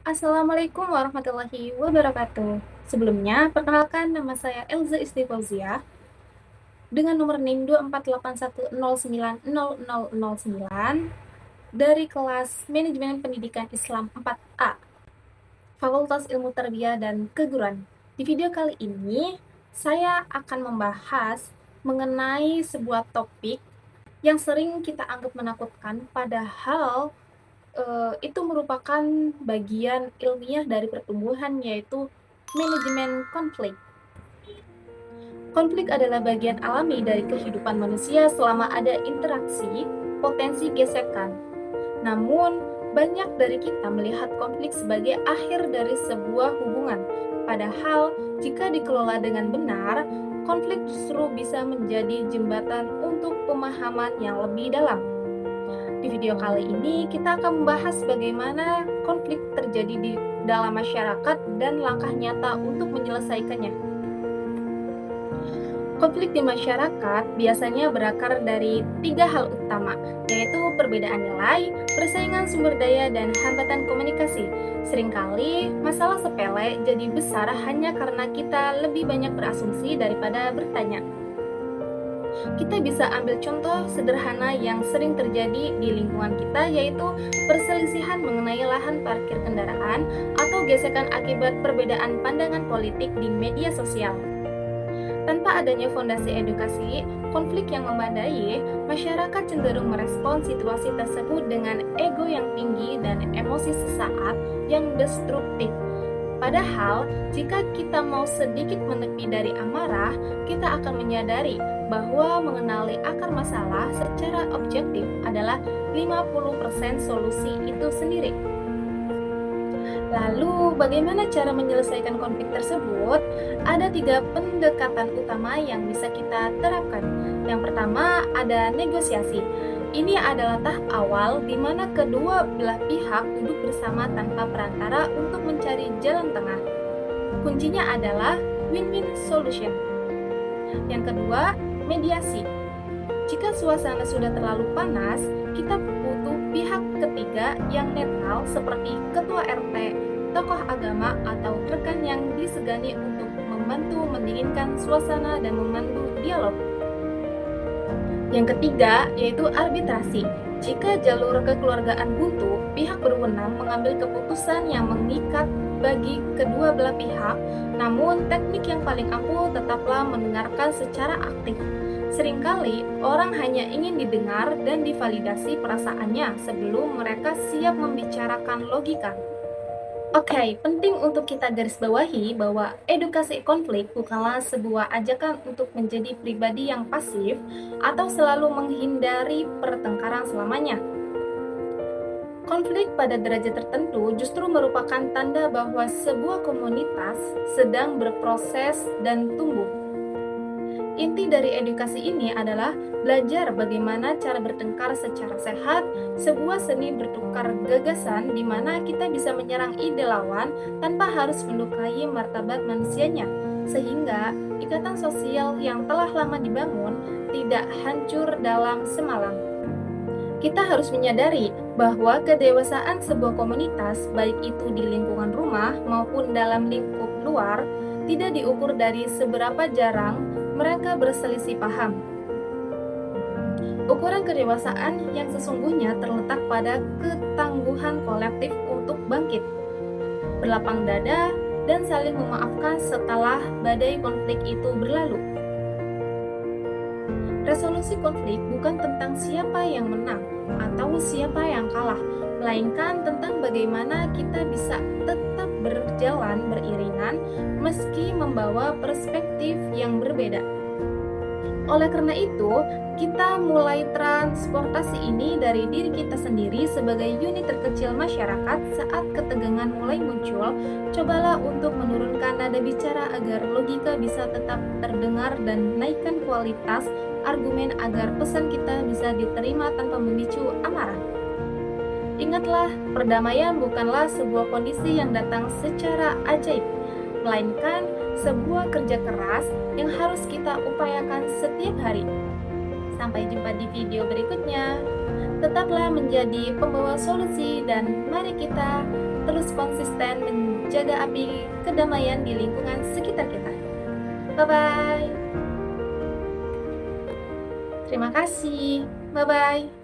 Assalamualaikum warahmatullahi wabarakatuh. Sebelumnya, perkenalkan nama saya Elza Istifauzia dengan nomor NIM 24881090009 dari kelas Manajemen Pendidikan Islam 4A, Fakultas Ilmu Tarbiyah dan Keguruan. Di video kali ini, saya akan membahas mengenai sebuah topik yang sering kita anggap menakutkan, padahal itu merupakan bagian ilmiah dari pertumbuhan, yaitu manajemen konflik. Konflik adalah bagian alami dari kehidupan manusia selama ada interaksi, potensi gesekan. Namun, banyak dari kita melihat konflik sebagai akhir dari sebuah hubungan. Padahal, jika dikelola dengan benar, konflik justru bisa menjadi jembatan untuk pemahaman yang lebih dalam. Di video kali ini, kita akan membahas bagaimana konflik terjadi di dalam masyarakat dan langkah nyata untuk menyelesaikannya. Konflik di masyarakat biasanya berakar dari 3 hal utama, yaitu perbedaan nilai, persaingan sumber daya, dan hambatan komunikasi. Seringkali, masalah sepele jadi besar hanya karena kita lebih banyak berasumsi daripada bertanya. Kita bisa ambil contoh sederhana yang sering terjadi di lingkungan kita, yaitu perselisihan mengenai lahan parkir kendaraan atau gesekan akibat perbedaan pandangan politik di media sosial. Tanpa adanya fondasi edukasi, konflik yang memadai, masyarakat cenderung merespons situasi tersebut dengan ego yang tinggi dan emosi sesaat yang destruktif. Padahal, jika kita mau sedikit menepi dari amarah, kita akan menyadari bahwa mengenali akar masalah secara objektif adalah 50% solusi itu sendiri. Lalu, bagaimana cara menyelesaikan konflik tersebut? Ada 3 pendekatan utama yang bisa kita terapkan. Yang pertama, ada negosiasi. Ini adalah tahap awal di mana kedua belah pihak duduk bersama tanpa perantara untuk mencari jalan tengah. Kuncinya adalah win-win solution. Yang kedua, mediasi. Jika suasana sudah terlalu panas, kita butuh pihak ketiga yang netral seperti ketua RT, tokoh agama, atau rekan yang disegani untuk membantu mendinginkan suasana dan memandu dialog. Yang ketiga, yaitu arbitrasi. Jika jalur kekeluargaan buntu, pihak berwenang mengambil keputusan yang mengikat bagi kedua belah pihak, namun teknik yang paling ampuh tetaplah mendengarkan secara aktif. Seringkali, orang hanya ingin didengar dan divalidasi perasaannya sebelum mereka siap membicarakan logika. Oke, penting untuk kita garis bawahi bahwa edukasi konflik bukanlah sebuah ajakan untuk menjadi pribadi yang pasif atau selalu menghindari pertengkaran selamanya. Konflik pada derajat tertentu justru merupakan tanda bahwa sebuah komunitas sedang berproses dan tumbuh. Inti dari edukasi ini adalah belajar bagaimana cara bertengkar secara sehat, sebuah seni bertukar gagasan di mana kita bisa menyerang ide lawan tanpa harus melukai martabat manusianya, sehingga ikatan sosial yang telah lama dibangun tidak hancur dalam semalam. Kita harus menyadari bahwa kedewasaan sebuah komunitas, baik itu di lingkungan rumah maupun dalam lingkup luar, tidak diukur dari seberapa jarang mereka berselisih paham. Ukuran kedewasaan yang sesungguhnya terletak pada ketangguhan kolektif untuk bangkit, berlapang dada, dan saling memaafkan setelah badai konflik itu berlalu. Resolusi konflik bukan tentang siapa yang menang atau siapa yang kalah, melainkan tentang bagaimana kita bisa tetap berjalan beriringan meski membawa perspektif yang berbeda. Oleh karena itu, kita mulai transportasi ini dari diri kita sendiri sebagai unit terkecil masyarakat. Saat ketegangan mulai muncul, cobalah untuk menurunkan nada bicara agar logika bisa tetap terdengar dan naikkan kualitas argumen agar pesan kita bisa diterima tanpa memicu amarah. Ingatlah, perdamaian bukanlah sebuah kondisi yang datang secara ajaib, melainkan sebuah kerja keras yang harus kita upayakan setiap hari. Sampai jumpa di video berikutnya. Tetaplah menjadi pembawa solusi dan mari kita terus konsisten menjaga api kedamaian di lingkungan sekitar kita. Bye-bye. Terima kasih. Bye-bye.